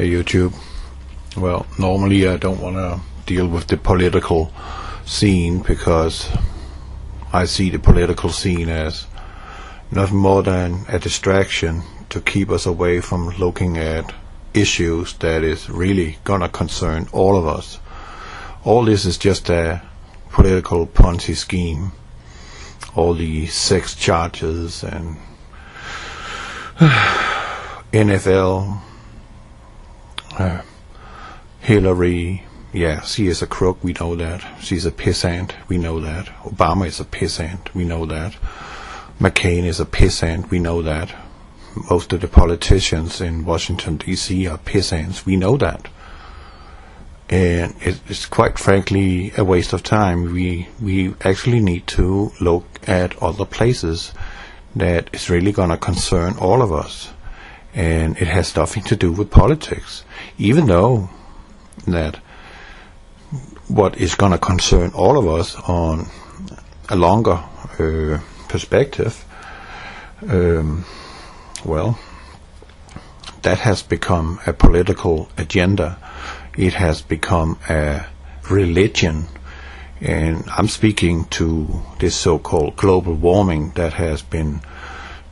Hey YouTube. Well, normally I don't want to deal with the political scene because I see the political scene as nothing more than a distraction to keep us away from looking at issues that is really gonna concern all of us. All this is just a political Ponzi scheme. All the sex charges and NFL, Hillary, yeah, she is a crook, we know that. She's a pissant, we know that. Obama is a pissant, we know that. McCain is a pissant, we know that. Most of the politicians in Washington D.C. are pissants, we know that. And it's quite frankly a waste of time. We actually need to look at other places that is really gonna concern all of us. And it has nothing to do with politics, even though that what is going to concern all of us on a longer perspective, well, that has become a political agenda. It has become a religion, and I'm speaking to this so-called global warming that has been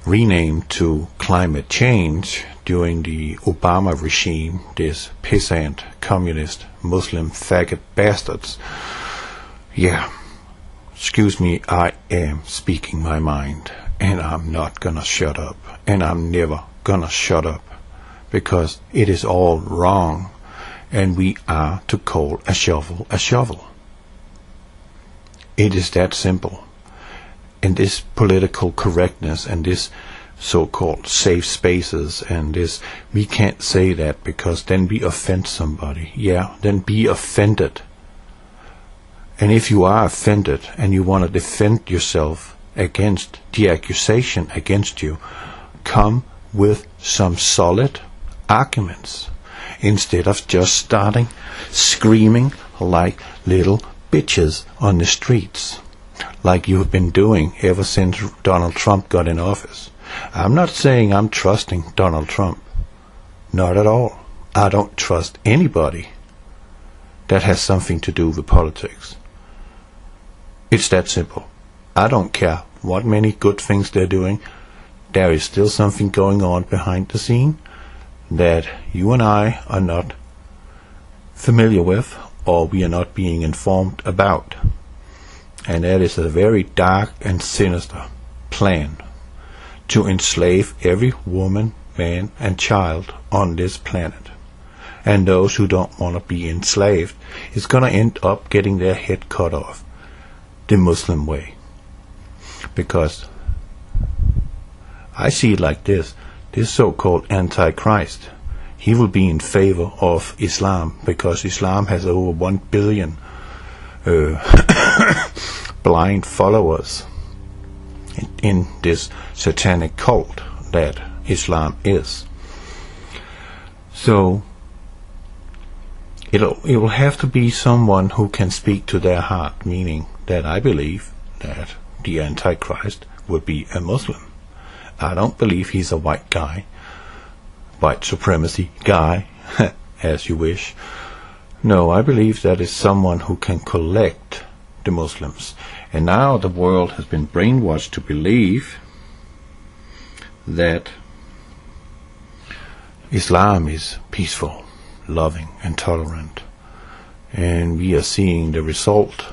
renamed to climate change during the Obama regime, this pissant, communist, Muslim, faggot bastards. Yeah, excuse me, I am speaking my mind, and I'm not gonna shut up, and I'm never gonna shut up, because it is all wrong, and we are to call a shovel a shovel. It is that simple. And this political correctness and this so-called safe spaces and this, we can't say that because then we offend somebody. Yeah, then be offended. And if you are offended and you want to defend yourself against the accusation against you, come with some solid arguments instead of just starting screaming like little bitches on the streets, like you've been doing ever since Donald Trump got in office. I'm not saying I'm trusting Donald Trump. Not at all. I don't trust anybody that has something to do with politics. It's that simple. I don't care what many good things they're doing. There is still something going on behind the scene that you and I are not familiar with, or we are not being informed about. And that is a very dark and sinister plan to enslave every woman, man, and child on this planet. And those who don't want to be enslaved is going to end up getting their head cut off the Muslim way. Because I see it like this. This so-called Antichrist, he will be in favor of Islam because Islam has over 1 billion blind followers in this satanic cult that Islam is. So it will have to be someone who can speak to their heart, meaning that I believe that the Antichrist would be a Muslim. I don't believe he's a white guy, white supremacy guy, as you wish. No, I believe that is someone who can collect the Muslims. And now the world has been brainwashed to believe that Islam is peaceful, loving, and tolerant. And we are seeing the result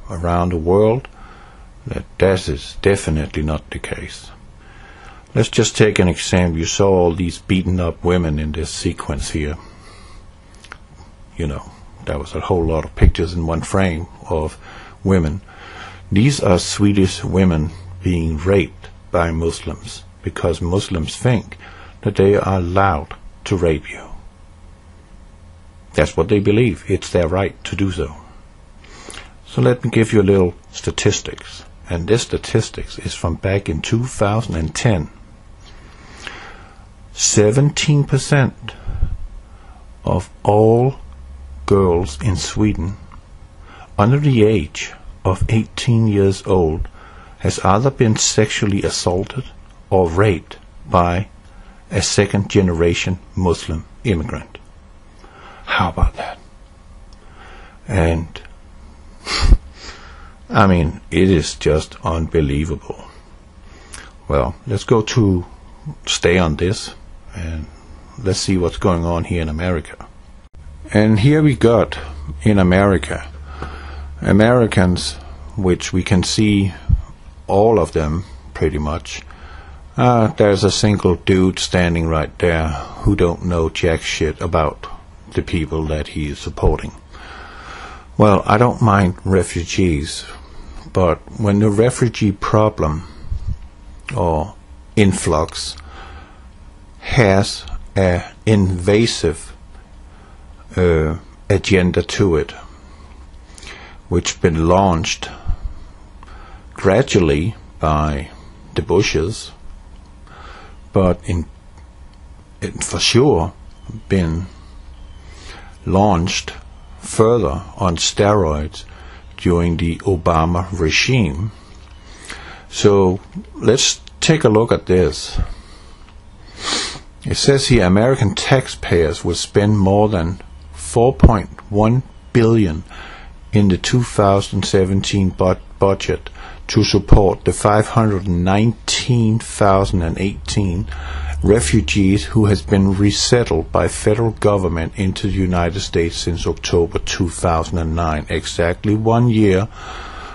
around the world that is definitely not the case. Let's just take an example. You saw all these beaten up women in this sequence here. You know, there was a whole lot of pictures in one frame of women. These are Swedish women being raped by Muslims because Muslims think that they are allowed to rape you. That's what they believe. It's their right to do so. So let me give you a little statistics. And this statistics is from back in 2010. 17% of all girls in Sweden under the age of 18 years old has either been sexually assaulted or raped by a second-generation Muslim immigrant. How about that? And I mean, it is just unbelievable. Well, let's stay on this, and let's see what's going on here in America. And here we got in America, Americans, which we can see all of them pretty much. There's a single dude standing right there who don't know jack shit about the people that he is supporting. Well, I don't mind refugees, but when the refugee problem or influx has an invasive agenda to it, which been launched gradually by the Bushes, but it for sure been launched further on steroids during the Obama regime. So let's take a look at this. It says here American taxpayers will spend more than $4.1 billion in the 2017 budget to support the 519,018 refugees who has been resettled by federal government into the United States since October 2009. Exactly 1 year,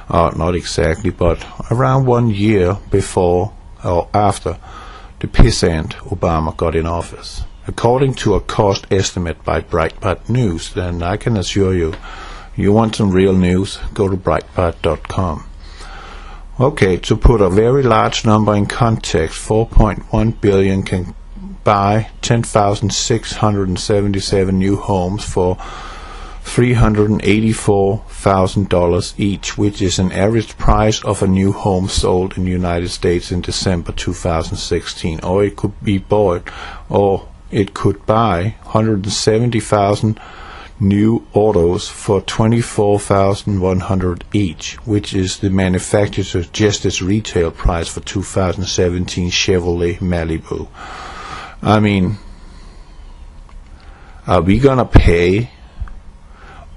not exactly, but around 1 year before or after the pissant Obama got in office. According to a cost estimate by Breitbart News, then I can assure you, you want some real news, go to Breitbart.com. Okay, to put a very large number in context, 4.1 billion can buy 10,677 new homes for $384,000 each, which is an average price of a new home sold in the United States in December 2016. Or it could be bought, or it could buy 170,000 new autos for $24,100 each, which is the manufacturer's suggested retail price for 2017 Chevrolet Malibu. I mean, are we gonna pay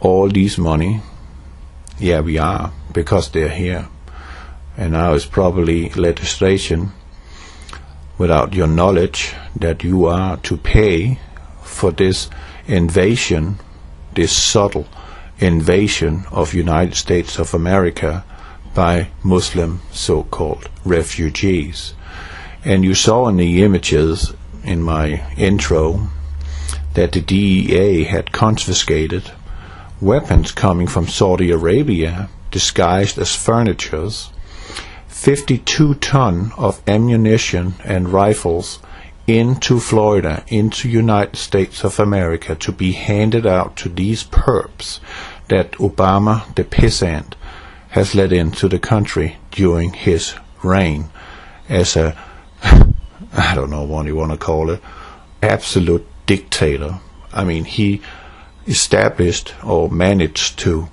all these money? Yeah, we are, because they're here. And now it's probably legislation without your knowledge that you are to pay for this invasion, this subtle invasion of United States of America by Muslim so-called refugees. And you saw in the images in my intro that the DEA had confiscated weapons coming from Saudi Arabia disguised as furnitures, 52 ton of ammunition and rifles into Florida, into United States of America, to be handed out to these perps that Obama, the pissant, has let into the country during his reign as a, I don't know what you want to call it, absolute dictator. I mean, he established or managed to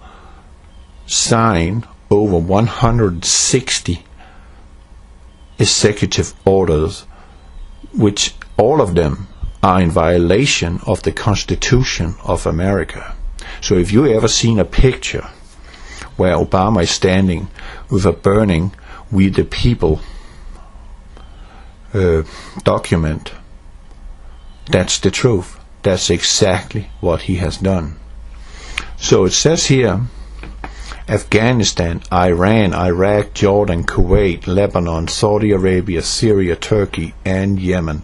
sign over 160 executive orders, which all of them are in violation of the Constitution of America. So if you ever seen a picture where Obama is standing with a burning "We the People" document, that's the truth. That's exactly what he has done. So it says here, Afghanistan, Iran, Iraq, Jordan, Kuwait, Lebanon, Saudi Arabia, Syria, Turkey, and Yemen.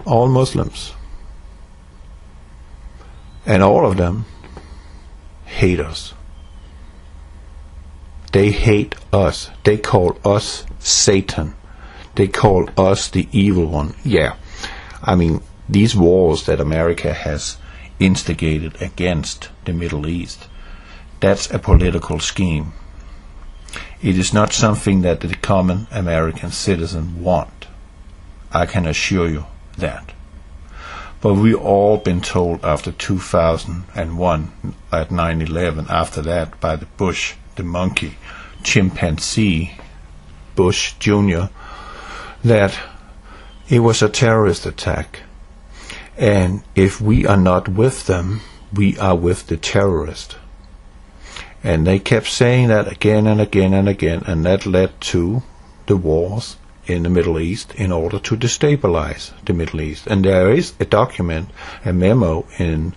All Muslims. And all of them hate us. They hate us. They call us Satan. They call us the evil one. Yeah, I mean, these wars that America has instigated against the Middle East, that's a political scheme. It is not something that the common American citizen want. I can assure you that. But we've all been told after 2001, at 9/11, after that by the Bush, the monkey, chimpanzee, Bush Jr., that it was a terrorist attack. And if we are not with them, we are with the terrorist. And they kept saying that again and again and again, and that led to the wars in the Middle East in order to destabilize the Middle East. And there is a document, a memo in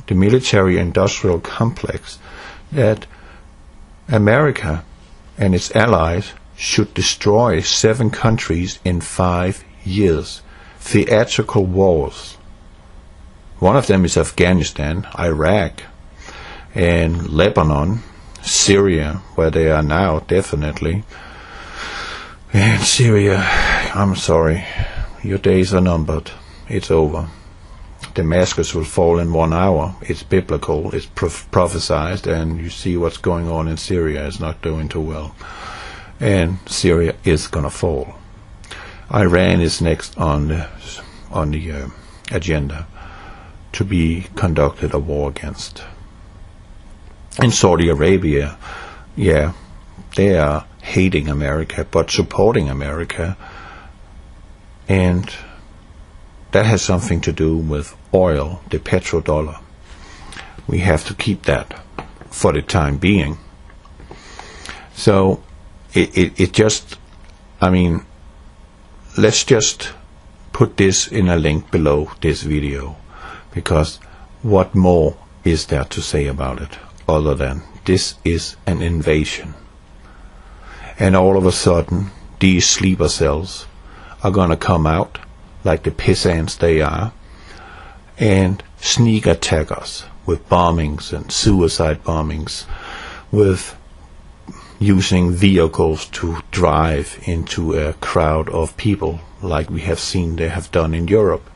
the military-industrial complex that America and its allies should destroy 7 countries in 5 years. Theatrical wars. One of them is Afghanistan, Iraq, and Lebanon, Syria, where they are now, definitely. And Syria, I'm sorry, your days are numbered. It's over. Damascus will fall in 1 hour. It's biblical, it's prophesied, and you see what's going on in Syria is not doing too well. And Syria is going to fall. Iran is next on the agenda to be conducted a war against. In Saudi Arabia, yeah, they are hating America but supporting America, and that has something to do with oil, the petrodollar. We have to keep that for the time being. So it just, I mean, let's just put this in a link below this video, because what more is there to say about it other than this is an invasion. And all of a sudden these sleeper cells are going to come out like the pissants they are and sneak attack us with bombings and suicide bombings, with using vehicles to drive into a crowd of people like we have seen they have done in Europe.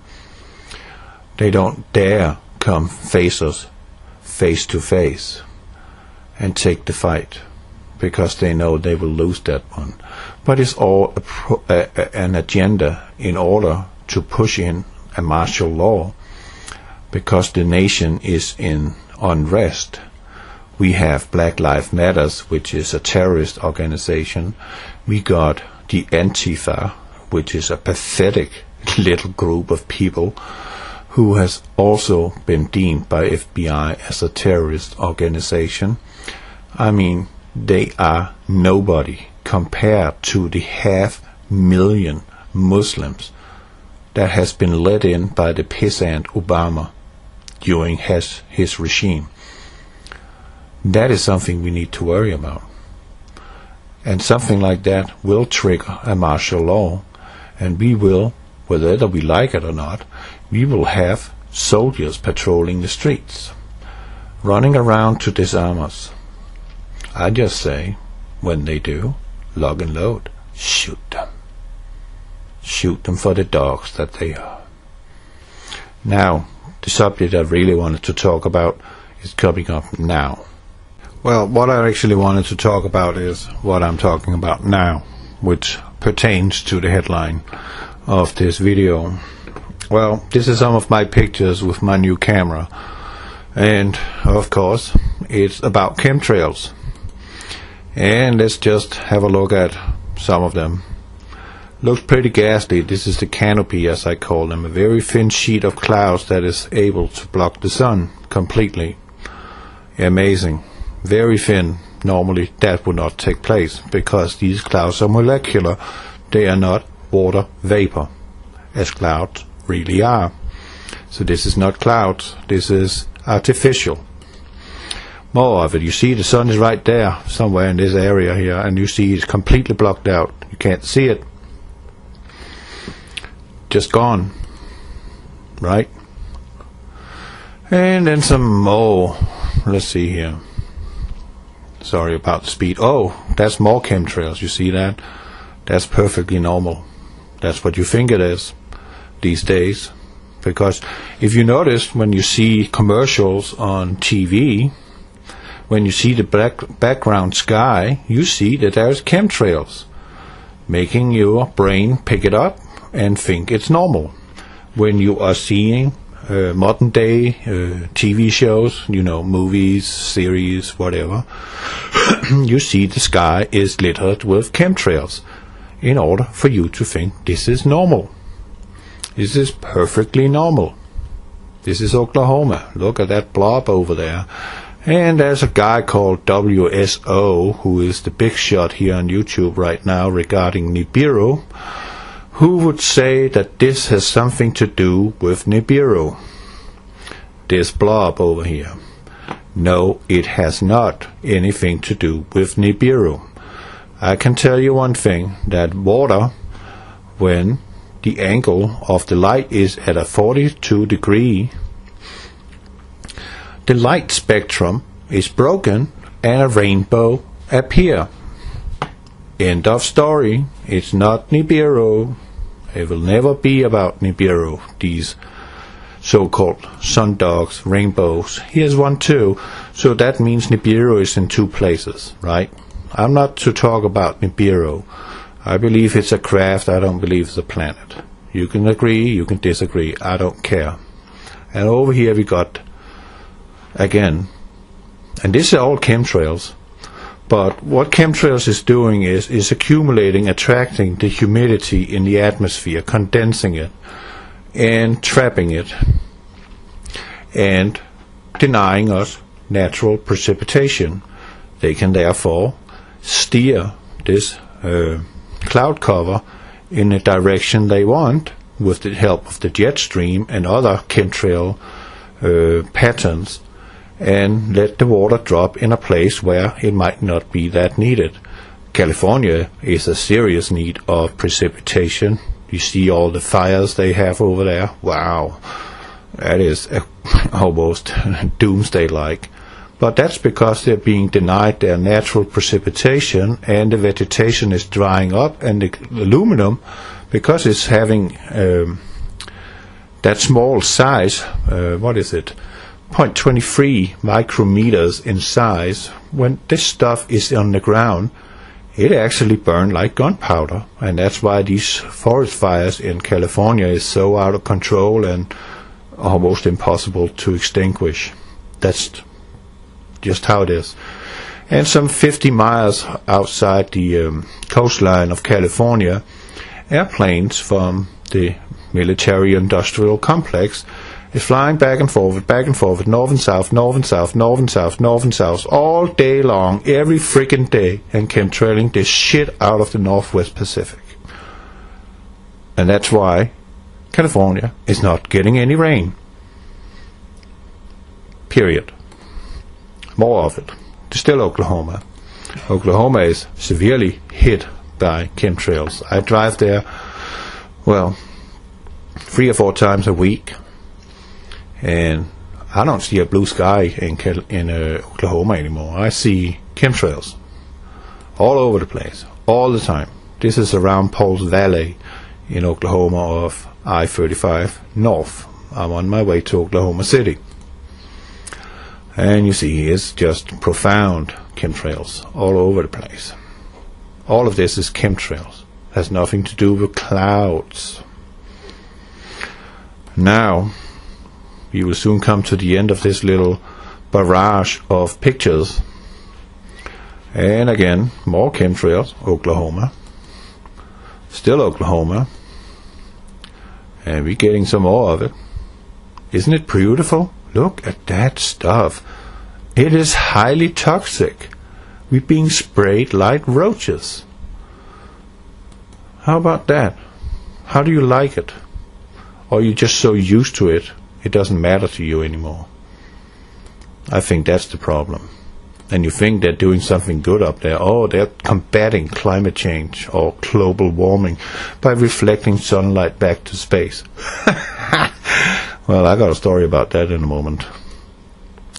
They don't dare come face us face to face and take the fight, because they know they will lose that one. But it's all an agenda in order to push in a martial law, because the nation is in unrest. We have Black Lives Matters, which is a terrorist organization. We got the Antifa, which is a pathetic little group of people who has also been deemed by FBI as a terrorist organization. I mean, they are nobody compared to the 500,000 Muslims that has been let in by the pissant Obama during his regime. That is something we need to worry about. And something like that will trigger a martial law, and we will, whether we like it or not, we will have soldiers patrolling the streets, running around to disarm us. I just say, when they do, lock and load, shoot them. Shoot them for the dogs that they are. Now, the subject I really wanted to talk about is coming up now. Well, what I actually wanted to talk about is what I'm talking about now, which pertains to the headline of this video. Well, this is some of my pictures with my new camera, and of course it's about chemtrails. And let's just have a look at some of them. Looks pretty ghastly. This is the canopy, as I call them, a very thin sheet of clouds that is able to block the sun completely. Amazing. Very thin. Normally that would not take place, because these clouds are molecular. They are not water vapor, as clouds really are. So this is not clouds, this is artificial. More of it. You see the sun is right there, somewhere in this area here, and you see it's completely blocked out. You can't see it. Just gone. Right? And then some more. Let's see here. Sorry about the speed. Oh, that's more chemtrails. You see that? That's perfectly normal. That's what you think it is these days. Because if you notice, when you see commercials on TV, when you see the background sky, you see that there's chemtrails, making your brain pick it up and think it's normal. When you are seeing modern day TV shows, you know, movies, series, whatever, you see the sky is littered with chemtrails in order for you to think this is normal. This is perfectly normal. This is Oklahoma. Look at that blob over there. And there's a guy called WSO, who is the big shot here on YouTube right now regarding Nibiru, who would say that this has something to do with Nibiru. This blob over here. No, it has not anything to do with Nibiru. I can tell you one thing, that water, when the angle of the light is at a 42 degree, the light spectrum is broken and a rainbow appears. End of story. It's not Nibiru. It will never be about Nibiru, these so-called sundogs, rainbows. Here's one too. So that means Nibiru is in two places, right? I'm not to talk about Nibiru. I believe it's a craft. I don't believe it's a planet. You can agree, you can disagree. I don't care. And over here we got, again, and this is all chemtrails. But what chemtrails is doing is accumulating, attracting the humidity in the atmosphere, condensing it, and trapping it, and denying us natural precipitation. They can therefore steer this cloud cover in the direction they want with the help of the jet stream and other chemtrail patterns, and let the water drop in a place where it might not be that needed. California is a serious need of precipitation. You see all the fires they have over there. Wow, that is almost doomsday-like. But that's because they're being denied their natural precipitation, and the vegetation is drying up, and the aluminum, because it's having that small size, what is it, 0.23 micrometers in size, when this stuff is on the ground, it actually burns like gunpowder. And that's why these forest fires in California is so out of control and almost impossible to extinguish. That's just how it is. And some 50 miles outside the coastline of California, airplanes from the military-industrial complex is flying back and forth, north and south, north and south, north and south, north and south, all day long, every freaking day, and chemtrailing this shit out of the Northwest Pacific. And that's why California is not getting any rain. Period. More of it. Still Oklahoma. Oklahoma is severely hit by chemtrails. I drive there, well, 3 or 4 times a week, and I don't see a blue sky in Oklahoma anymore. I see chemtrails all over the place, all the time. This is around Paul's Valley in Oklahoma of I-35 north. I'm on my way to Oklahoma City. And you see, it's just profound chemtrails all over the place. All of this is chemtrails. Has nothing to do with clouds. Now, you will soon come to the end of this little barrage of pictures. And again, more chemtrails, Oklahoma. Still Oklahoma. And we're getting some more of it. Isn't it beautiful? Look at that stuff. It is highly toxic. We're being sprayed like roaches. How about that? How do you like it? Or are you just so used to it, it doesn't matter to you anymore? I think that's the problem. And you think they're doing something good up there. Oh, they're combating climate change or global warming by reflecting sunlight back to space. Well, I got a story about that in a moment.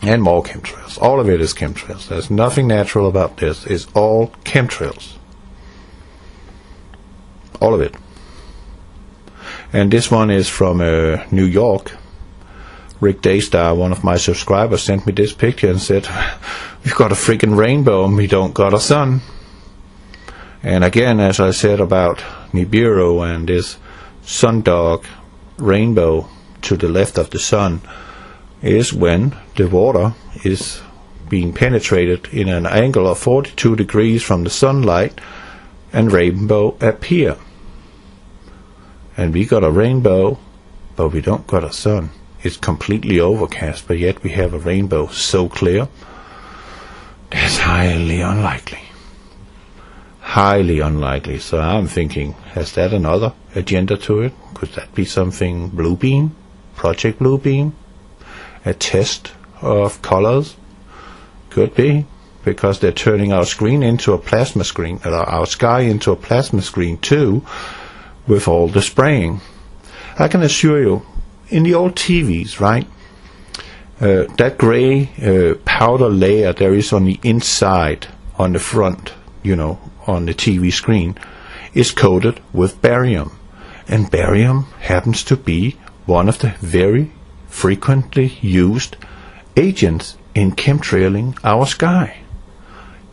And more chemtrails. All of it is chemtrails. There's nothing natural about this. It's all chemtrails. All of it. And this one is from New York. Rick Daystar, one of my subscribers, sent me this picture and said, we've got a freaking rainbow and we don't got a sun. And again, as I said about Nibiru and this sundog rainbow to the left of the sun, is when the water is being penetrated in an angle of 42 degrees from the sunlight, and rainbow appear. And we got a rainbow, but we don't got a sun. It's completely overcast, but yet we have a rainbow so clear. That's highly unlikely. Highly unlikely. So I'm thinking, has that another agenda to it? Could that be something Blue Beam? Project Blue Beam? A test of colors? Could be, because they're turning our screen into a plasma screen, our sky into a plasma screen too, with all the spraying. I can assure you, in the old TVs, right, that gray powder layer there is on the inside, on the front, on the TV screen, is coated with barium. And barium happens to be one of the very frequently used agents in chemtrailing our sky.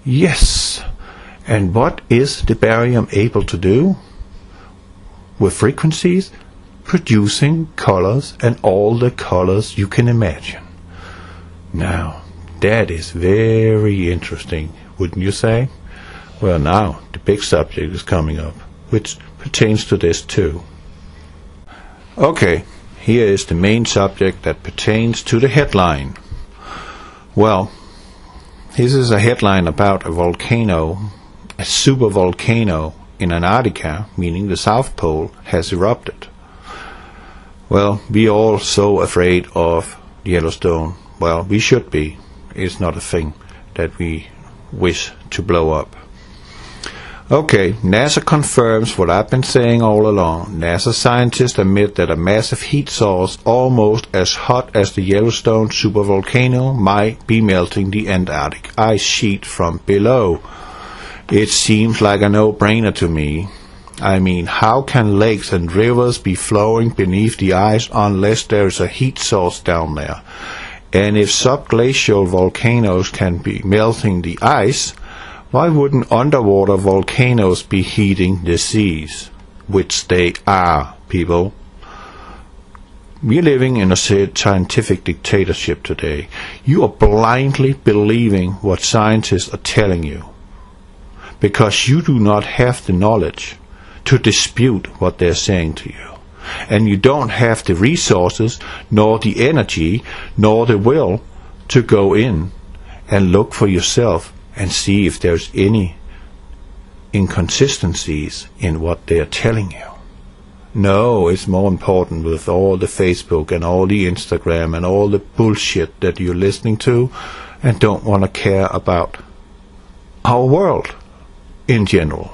Yes. And what is the barium able to do? With frequencies, producing colors, and all the colors you can imagine. Now, that is very interesting, wouldn't you say? Well, now, the big subject is coming up, which pertains to this too. Okay, here is the main subject that pertains to the headline. Well, this is a headline about a volcano, a supervolcano in Antarctica, meaning the South Pole, has erupted. Well, we are all so afraid of Yellowstone. Well, we should be. It's not a thing that we wish to blow up. Okay, NASA confirms what I've been saying all along. NASA scientists admit that a massive heat source almost as hot as the Yellowstone supervolcano might be melting the Antarctic ice sheet from below. It seems like a no-brainer to me. I mean, how can lakes and rivers be flowing beneath the ice unless there is a heat source down there? And if subglacial volcanoes can be melting the ice, why wouldn't underwater volcanoes be heating the seas? Which they are, people. We're living in a scientific dictatorship today. You are blindly believing what scientists are telling you, because you do not have the knowledge to dispute what they're saying to you. And you don't have the resources, nor the energy, nor the will to go in and look for yourself and see if there's any inconsistencies in what they're telling you. No, it's more important with all the Facebook and all the Instagram and all the bullshit that you're listening to and don't want to care about our world in general.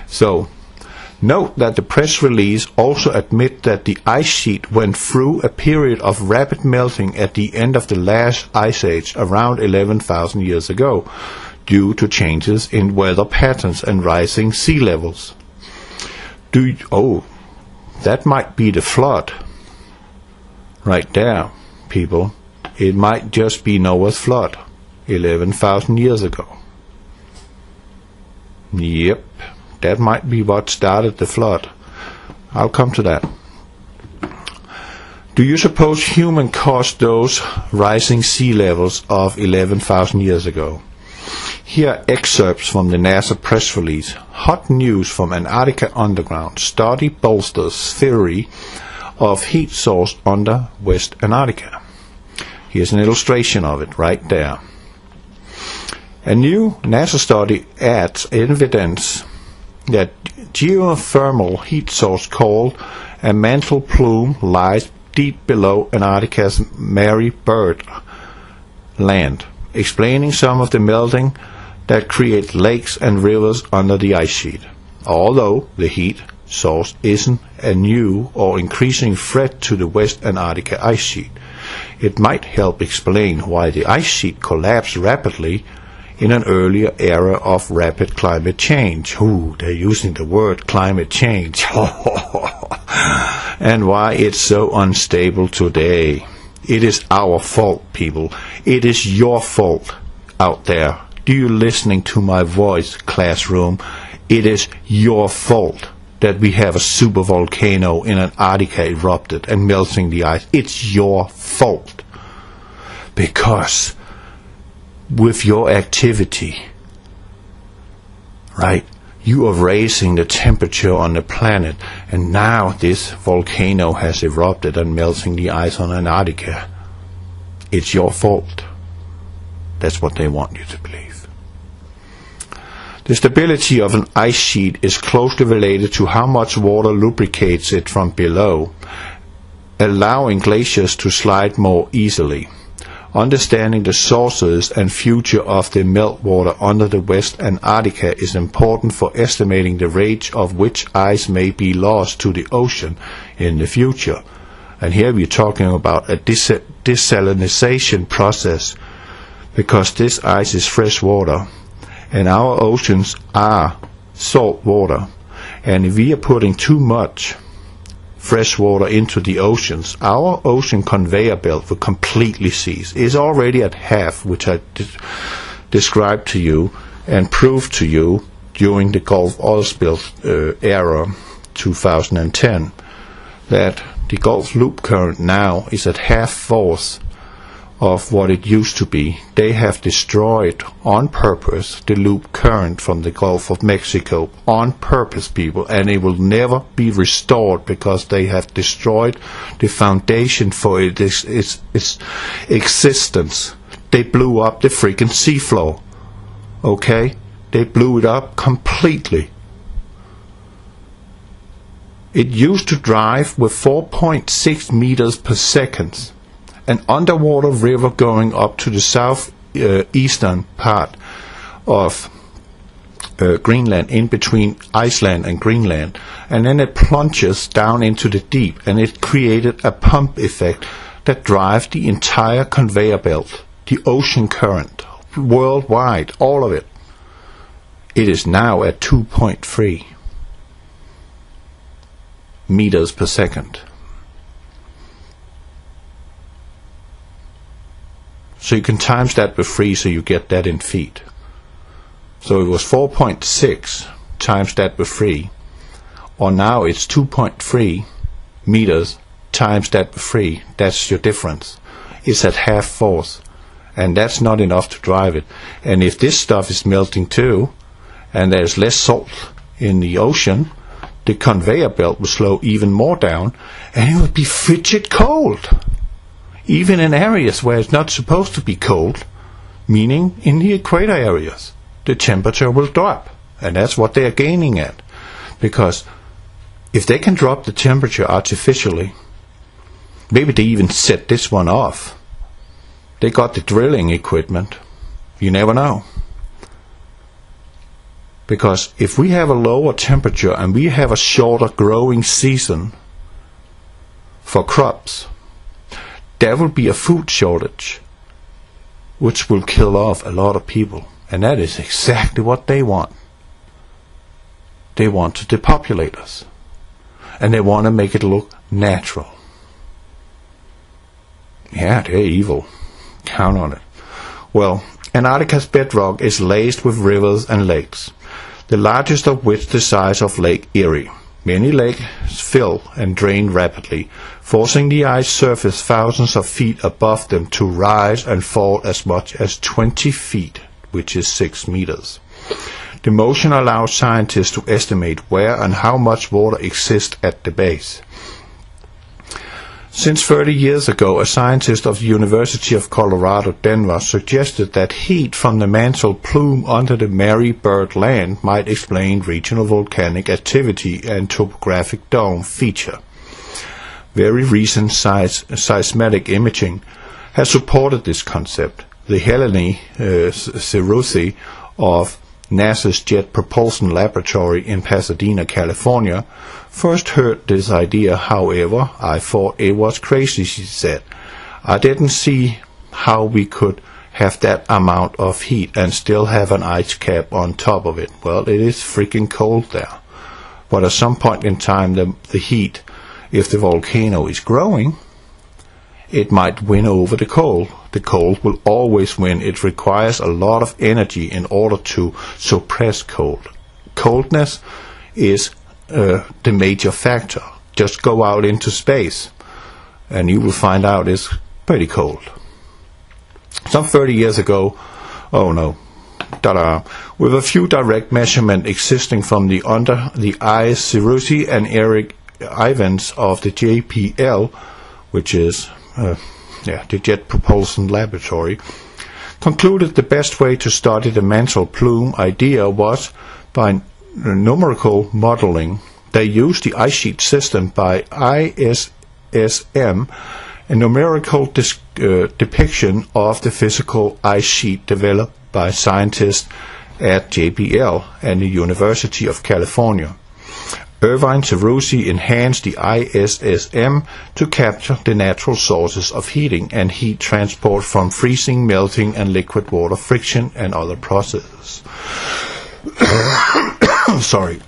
So, note that the press release also admit that the ice sheet went through a period of rapid melting at the end of the last ice age around 11,000 years ago due to changes in weather patterns and rising sea levels. That might be the flood. Right there, people. It might just be Noah's flood 11,000 years ago. Yep. That might be what started the flood. I'll come to that. Do you suppose humans caused those rising sea levels of 11,000 years ago? Here are excerpts from the NASA press release. Hot news from Antarctica underground. Study bolsters theory of heat source under West Antarctica. Here's an illustration of it right there. A new NASA study adds evidence that geothermal heat source called a mantle plume lies deep below Antarctica's Mary Bird land, explaining some of the melting that creates lakes and rivers under the ice sheet. Although the heat source isn't a new or increasing threat to the West Antarctica ice sheet, it might help explain why the ice sheet collapsed rapidly in an earlier era of rapid climate change. They're using the word climate change. And why it's so unstable today. It is our fault, people. It is your fault out there. Do you listening to my voice, classroom? It is your fault that we have a supervolcano in Antarctica erupted and melting the ice. It's your fault. Because with your activity, right, you are raising the temperature on the planet, And now this volcano has erupted and melting the ice on Antarctica. It's your fault. That's what they want you to believe. The stability of an ice sheet is closely related to how much water lubricates it from below, allowing glaciers to slide more easily. Understanding the sources and future of the meltwater under the West Antarctica is important for estimating the rate of which ice may be lost to the ocean in the future. And here we're talking about a desalination process, because this ice is fresh water and our oceans are salt water. And if we are putting too much fresh water into the oceans, our ocean conveyor belt will completely cease. It's already at half, which I described to you and proved to you during the Gulf oil spill era 2010, that the Gulf loop current now is at half force of what it used to be. They have destroyed on purpose the loop current from the Gulf of Mexico on purpose, people, and it will never be restored because they have destroyed the foundation for its existence. They blew up the freaking seafloor. Okay? They blew it up completely. It used to drive with 4.6 meters per second. An underwater river going up to the southeastern part of Greenland, in between Iceland and Greenland, and then it plunges down into the deep, and it created a pump effect that drives the entire conveyor belt, the ocean current, worldwide, all of it. It is now at 2.3 meters per second. So you can times that by 3, so you get that in feet. So it was 4.6 times that by 3, or now it's 2.3 meters times that by 3. That's your difference. It's at half force, and that's not enough to drive it. And if this stuff is melting too, and there's less salt in the ocean, the conveyor belt will slow even more down, and it will be frigid cold. Even in areas where it's not supposed to be cold, meaning in the equator areas, the temperature will drop. And that's what they are gaining at. Because if they can drop the temperature artificially, maybe they even set this one off. They got the drilling equipment. You never know. Because if we have a lower temperature and we have a shorter growing season for crops, there will be a food shortage, which will kill off a lot of people. And that is exactly what they want. They want to depopulate us. And they want to make it look natural. Yeah, they're evil. Count on it. Well, Antarctica's bedrock is laced with rivers and lakes, the largest of which the size of Lake Erie. Many lakes fill and drain rapidly, forcing the ice surface thousands of feet above them to rise and fall as much as 20 feet, which is 6 meters. The motion allows scientists to estimate where and how much water exists at the base. Since 30 years ago, a scientist of the University of Colorado, Denver, suggested that heat from the mantle plume under the Mary Bird Land might explain regional volcanic activity and topographic dome feature. Very recent seismic imaging has supported this concept. The Henning Kemner of NASA's Jet Propulsion Laboratory in Pasadena, California, first heard this idea. However, I thought it was crazy, she said. I didn't see how we could have that amount of heat and still have an ice cap on top of it. Well, it is freaking cold there. But at some point in time, the heat, if the volcano is growing, it might win over the cold. The cold will always win. It requires a lot of energy in order to suppress cold. Coldness is the major factor. Just go out into space and you will find out it's pretty cold. Some 30 years ago, oh no, with a few direct measurements existing from the under the eyes Sirusi and Eric Ivans of the JPL, which is the Jet Propulsion Laboratory, concluded the best way to study the mantle plume idea was by numerical modeling. They used the ice sheet system by ISSM, a numerical depiction of the physical ice sheet developed by scientists at JPL and the University of California. Irvine Sirusi enhanced the ISSM to capture the natural sources of heating and heat transport from freezing, melting, and liquid water friction and other processes. Sorry.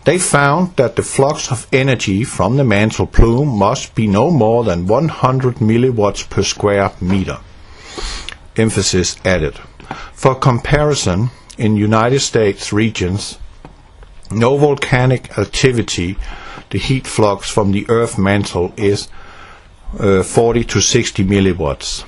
They found that the flux of energy from the mantle plume must be no more than 100 milliwatts per square meter. Emphasis added. For comparison, in United States regions, no volcanic activity, the heat flux from the Earth mantle is 40 to 60 milliwatts.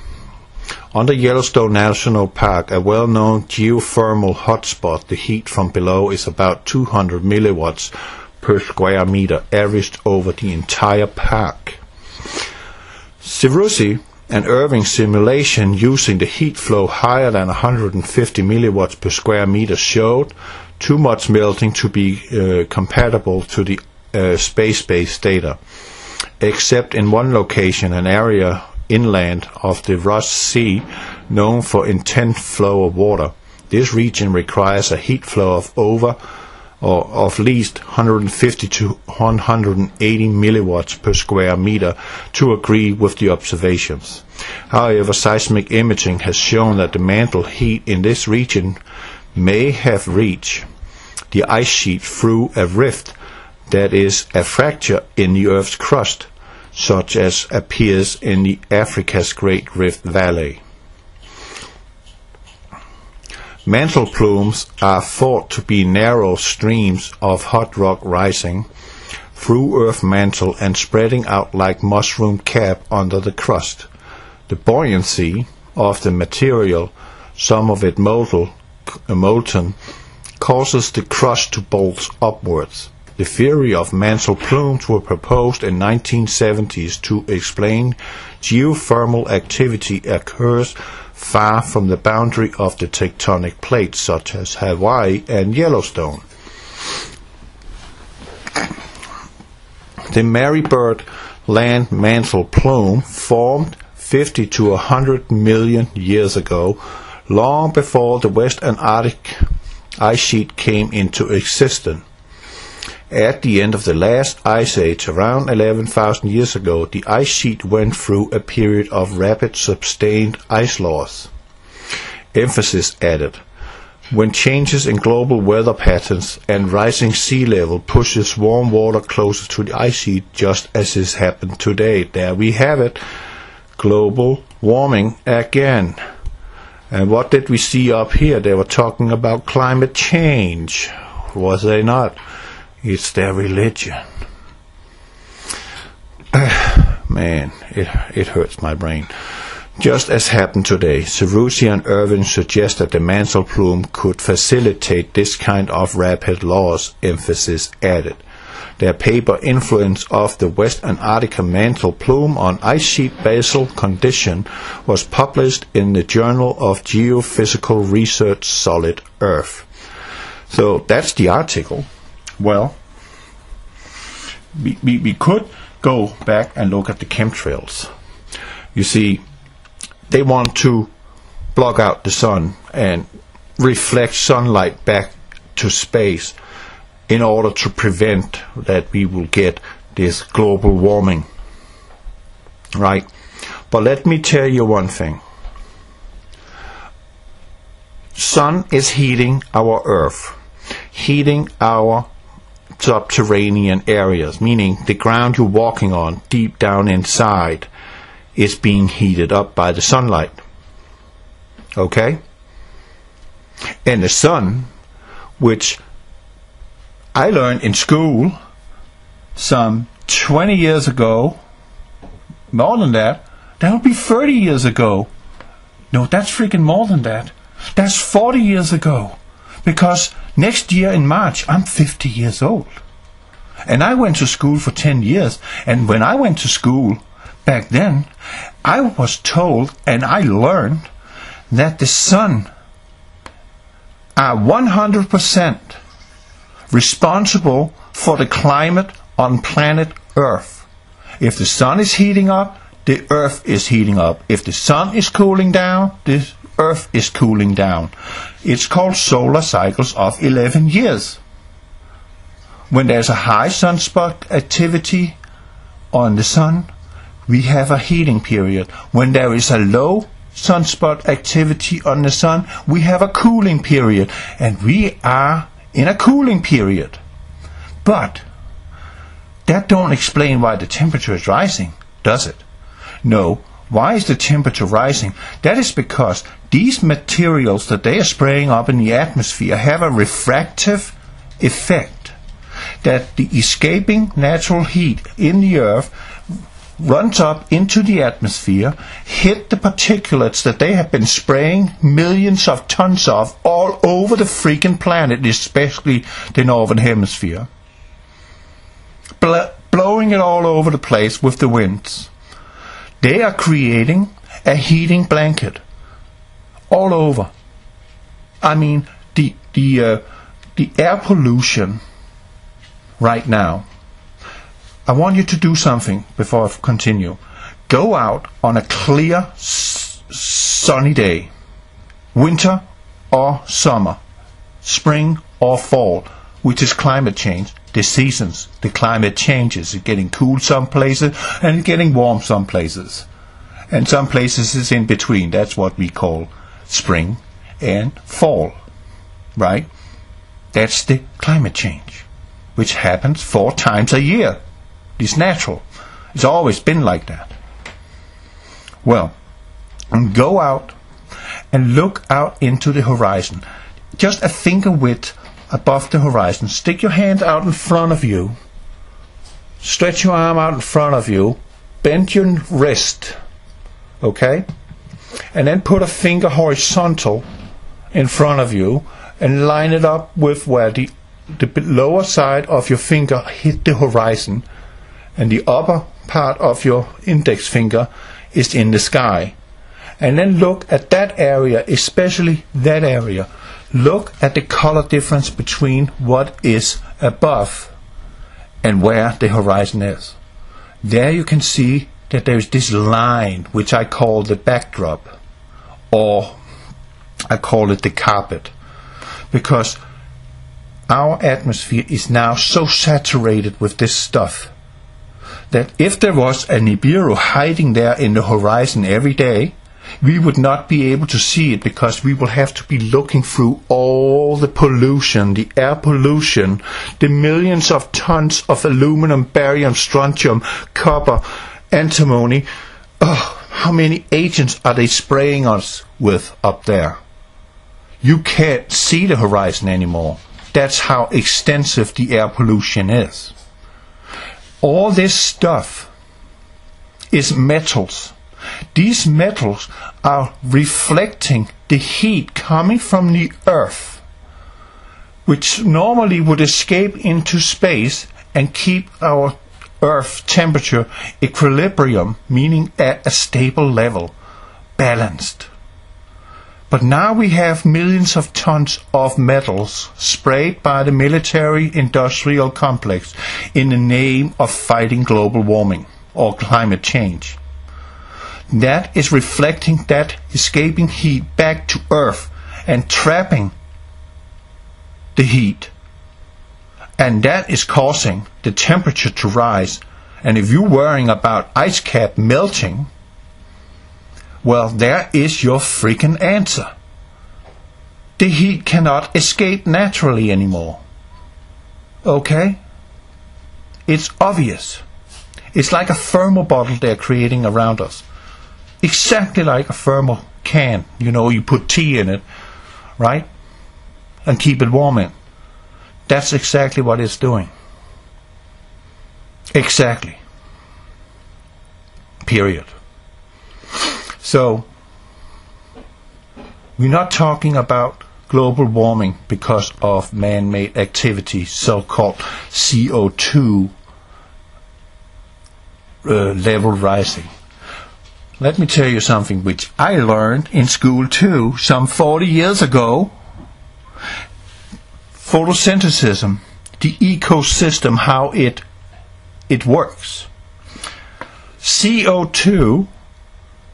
Under Yellowstone National Park, a well-known geothermal hotspot, the heat from below is about 200 milliwatts per square meter, averaged over the entire park. Sirusi and Irving's simulation using the heat flow higher than 150 milliwatts per square meter showed too much melting to be compatible to the space-based data, except in one location, an area inland of the Ross Sea known for intense flow of water. This region requires a heat flow of of least 150 to 180 milliwatts per square meter to agree with the observations. However, seismic imaging has shown that the mantle heat in this region may have reached the ice sheet through a rift, that is, a fracture in the Earth's crust, such as appears in the Africa's Great Rift Valley. Mantle plumes are thought to be narrow streams of hot rock rising through Earth mantle and spreading out like mushroom cap under the crust. The buoyancy of the material, some of it molten, causes the crust to bulge upwards. The theory of mantle plumes were proposed in 1970s to explain geothermal activity occurs far from the boundary of the tectonic plates, such as Hawaii and Yellowstone. The Marybird land mantle plume formed 50 to 100 million years ago, long before the West Antarctic ice sheet came into existence. At the end of the last ice age, around 11,000 years ago, the ice sheet went through a period of rapid sustained ice loss. Emphasis added. When changes in global weather patterns and rising sea level pushes warm water closer to the ice sheet, just as has happened today. There we have it. Global warming again. And what did we see up here? They were talking about climate change, was they not? It's their religion. Man, it hurts my brain. Just as happened today, Sirusi and Irvin suggest that the mantle plume could facilitate this kind of rapid loss, emphasis added. Their paper Influence of the West Antarctica Mantle Plume on Ice Sheet Basal Condition was published in the Journal of Geophysical Research Solid Earth. So that's the article. Well, we could go back and look at the chemtrails. You see, they want to block out the sun and reflect sunlight back to space in order to prevent that we will get this global warming. Right? But let me tell you one thing. Sun is heating our Earth, heating our subterranean areas, meaning the ground you're walking on deep down inside is being heated up by the sunlight. Okay? And the sun, which I learned in school some 20 years ago, more than that, that would be 30 years ago. No, that's freaking more than that. That's 40 years ago. Because next year in March, I'm 50 years old. And I went to school for 10 years. And when I went to school back then, I was told and I learned that the sun are 100% responsible for the climate on planet Earth. If the sun is heating up, the Earth is heating up. If the sun is cooling down, the Earth is cooling down. It's called solar cycles of 11 years. When there's a high sunspot activity on the sun, we have a heating period. When there is a low sunspot activity on the sun, we have a cooling period. And we are in a cooling period. But that don't explain why the temperature is rising, does it? No. Why is the temperature rising? That is because these materials that they are spraying up in the atmosphere have a refractive effect. That the escaping natural heat in the Earth runs up into the atmosphere, hit the particulates that they have been spraying millions of tons of all over the freaking planet, especially the northern hemisphere, blowing it all over the place with the winds. They are creating a heating blanket all over. I mean, the air pollution right now. I want you to do something before I continue. Go out on a clear, sunny day, winter or summer, spring or fall, which is climate change. The seasons, the climate changes. It's getting cool some places and it's getting warm some places. And some places is in between. That's what we call spring and fall. Right? That's the climate change, which happens 4 times a year. It's natural. It's always been like that. Well, go out and look out into the horizon. Just a finger width above the horizon. Stick your hand out in front of you. Stretch your arm out in front of you. Bend your wrist. Okay? And then put a finger horizontal in front of you and line it up with where the lower side of your finger hit the horizon and the upper part of your index finger is in the sky. And then look at that area, especially that area. Look at the color difference between what is above and where the horizon is. There you can see that there is this line which I call the backdrop, or I call it the carpet, because our atmosphere is now so saturated with this stuff that if there was a Nibiru hiding there in the horizon every day, we would not be able to see it, because we will have to be looking through all the pollution, the air pollution, the millions of tons of aluminum, barium, strontium, copper, antimony. Oh, how many agents are they spraying us with up there? You can't see the horizon anymore. That's how extensive the air pollution is. All this stuff is metals. These metals are reflecting the heat coming from the Earth, which normally would escape into space and keep our Earth temperature equilibrium, meaning at a stable level, balanced. But now we have millions of tons of metals sprayed by the military-industrial complex in the name of fighting global warming or climate change. That is reflecting that escaping heat back to Earth and trapping the heat. And that is causing the temperature to rise. And if you're worrying about ice cap melting, well, there is your freaking answer. The heat cannot escape naturally anymore. Okay? It's obvious. It's like a thermal bottle they're creating around us. Exactly like a thermal can. You know, you put tea in it, right? And keep it warm in. That's exactly what it's doing. Exactly. Period. So, We're not talking about global warming because of man-made activity, so-called CO2 level rising. Let me tell you something which I learned in school too, some 40 years ago. Photosynthesis, the ecosystem, how it works. CO2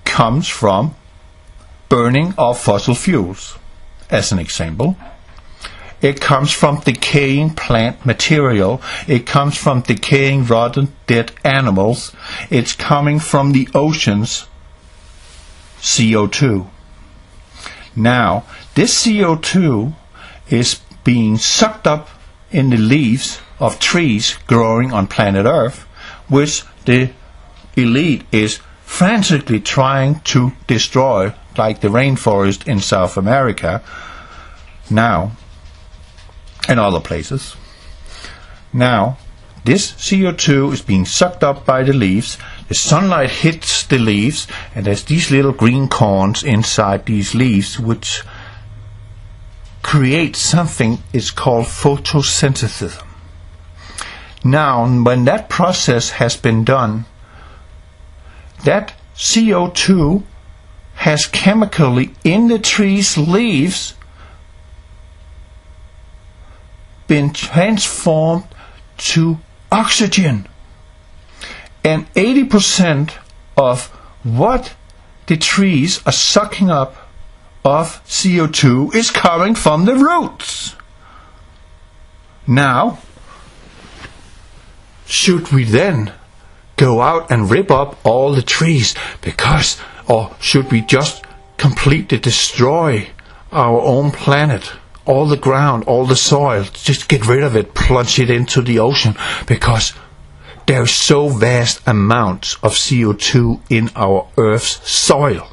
comes from burning of fossil fuels, as an example. It comes from decaying plant material. It comes from decaying rotten dead animals. It's coming from the oceans. CO2. Now, this CO2 is being sucked up in the leaves of trees growing on planet Earth, which the elite is frantically trying to destroy, like the rainforest in South America now, and other places. Now, this CO2 is being sucked up by the leaves. The sunlight hits the leaves, and there's these little green corns inside these leaves which create something is called photosynthesis. Now, when that process has been done, that CO2 has chemically in the tree's leaves been transformed to oxygen. And 80% of what the trees are sucking up of CO2 is coming from the roots. Now, should we then go out and rip up all the trees or should we just completely destroy our own planet? All the ground, all the soil, just get rid of it, plunge it into the ocean, because there are so vast amounts of CO2 in our Earth's soil.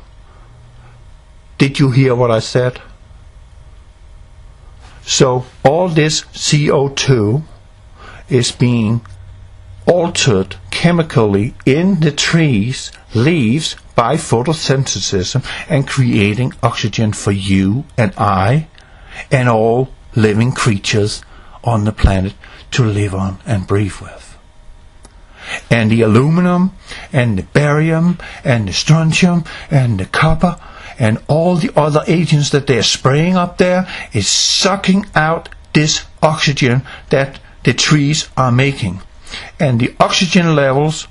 Did you hear what I said? So all this CO2 is being altered chemically in the trees' leaves by photosynthesis and creating oxygen for you and I and all living creatures on the planet to live on and breathe with. And the aluminum and the barium and the strontium and the copper and all the other agents that they're spraying up there is sucking out this oxygen that the trees are making. And the oxygen levels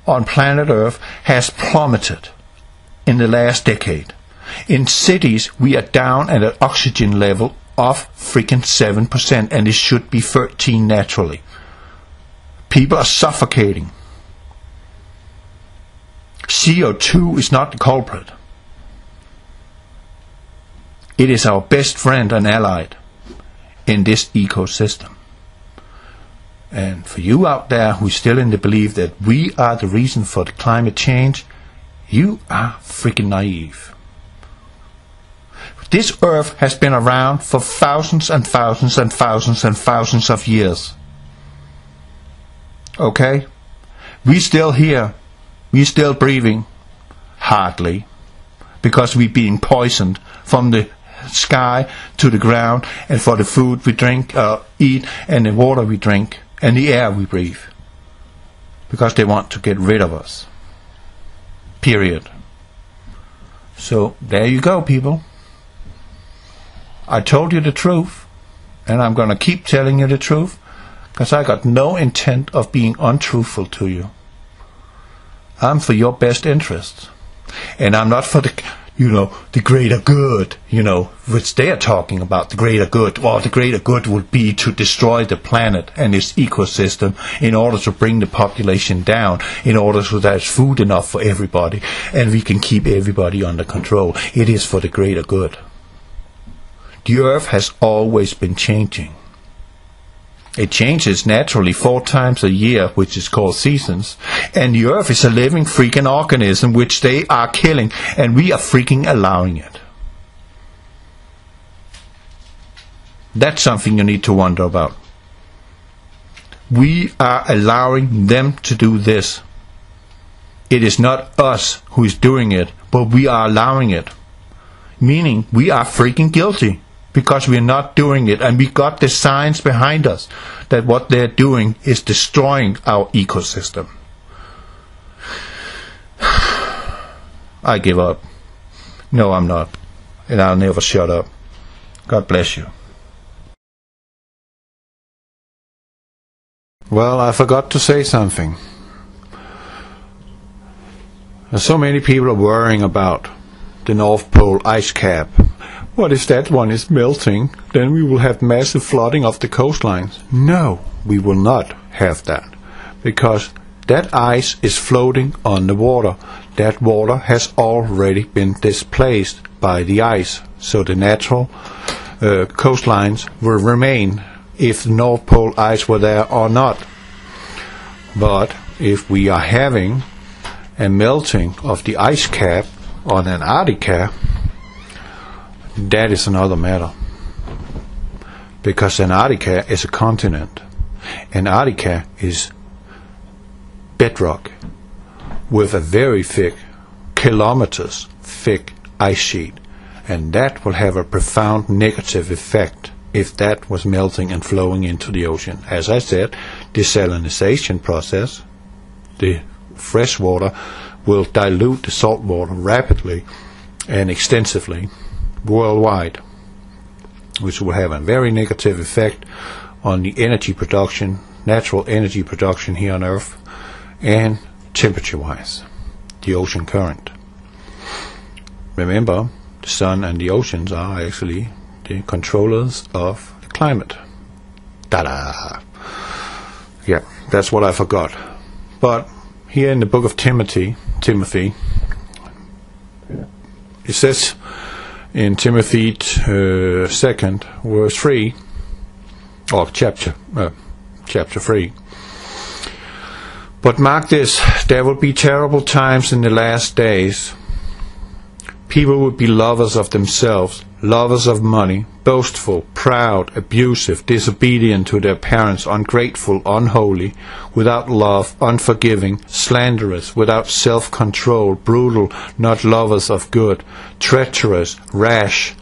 on planet Earth has plummeted in the last decade. In cities, we are down at an oxygen level of freaking 7%, and it should be 13% naturally. People are suffocating. CO2 is not the culprit. It is our best friend and ally in this ecosystem. And for you out there who's still in the belief that we are the reason for the climate change, you are freaking naive. This Earth has been around for thousands and thousands and thousands and thousands of years. Okay? We're still here. We're still breathing. Hardly. Because we're being poisoned from the sky to the ground, and for the food we drink, eat, and the water we drink, and the air we breathe. Because they want to get rid of us. Period. So, there you go, people. I told you the truth, and I'm going to keep telling you the truth, because I got no intent of being untruthful to you. I'm for your best interests, and I'm not for the greater good, which they are talking about, the greater good. Well, the greater good would be to destroy the planet and its ecosystem in order to bring the population down, in order so there's food enough for everybody, and we can keep everybody under control. It is for the greater good. The Earth has always been changing. It changes naturally 4 times a year, which is called seasons. And the Earth is a living freaking organism which they are killing, and we are freaking allowing it. That's something you need to wonder about. We are allowing them to do this. It is not us who is doing it, but we are allowing it. meaning we are freaking guilty because we're not doing it, and we got the science behind us that what they're doing is destroying our ecosystem. I give up. No, I'm not. And I'll never shut up. God bless you. Well, I forgot to say something. So many people are worrying about the North Pole ice cap. What if that one is melting? Then we will have massive flooding of the coastlines. No, we will not have that, because that ice is floating on the water. That water has already been displaced by the ice, so the natural coastlines will remain if the North Pole ice were there or not. But if we are having a melting of the ice cap on Antarctica, that is another matter, because Antarctica is a continent. Antarctica is bedrock with a very thick, kilometers thick ice sheet, and that will have a profound negative effect if that was melting and flowing into the ocean. As I said, desalinization process, the fresh water will dilute the salt water rapidly and extensively worldwide, which will have a very negative effect on the energy production, natural energy production here on Earth, and temperature-wise, the ocean current. Remember, the sun and the oceans are actually the controllers of the climate. Ta-da! Yeah, that's what I forgot. But here in the book of Timothy, it says in Timothy 2, verse 3, or chapter 3. But mark this, there will be terrible times in the last days. People will be lovers of themselves, lovers of money, boastful, proud, abusive, disobedient to their parents, ungrateful, unholy, without love, unforgiving, slanderous, without self-control, brutal, not lovers of good, treacherous, rash,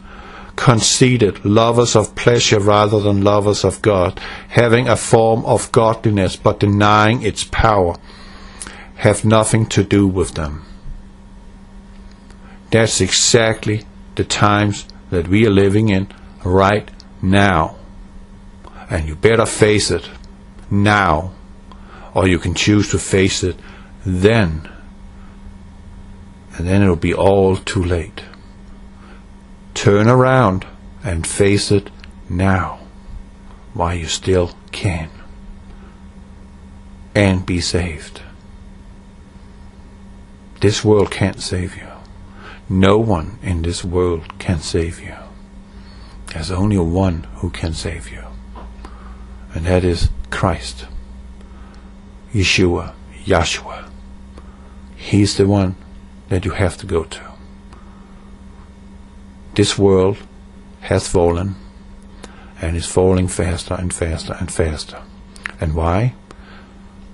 conceited, lovers of pleasure rather than lovers of God, having a form of godliness but denying its power. Have nothing to do with them. That's exactly the times that we are living in right now. And you better face it now, or you can choose to face it then. And then it'll be all too late. Turn around and face it now, while you still can. And be saved. This world can't save you. No one in this world can save you. There's only one who can save you, and that is Christ. Yeshua. He's the one that you have to go to. This world has fallen, and is falling faster and faster and faster. And why?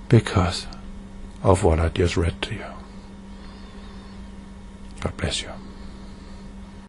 Because of what I just read to you. God bless you.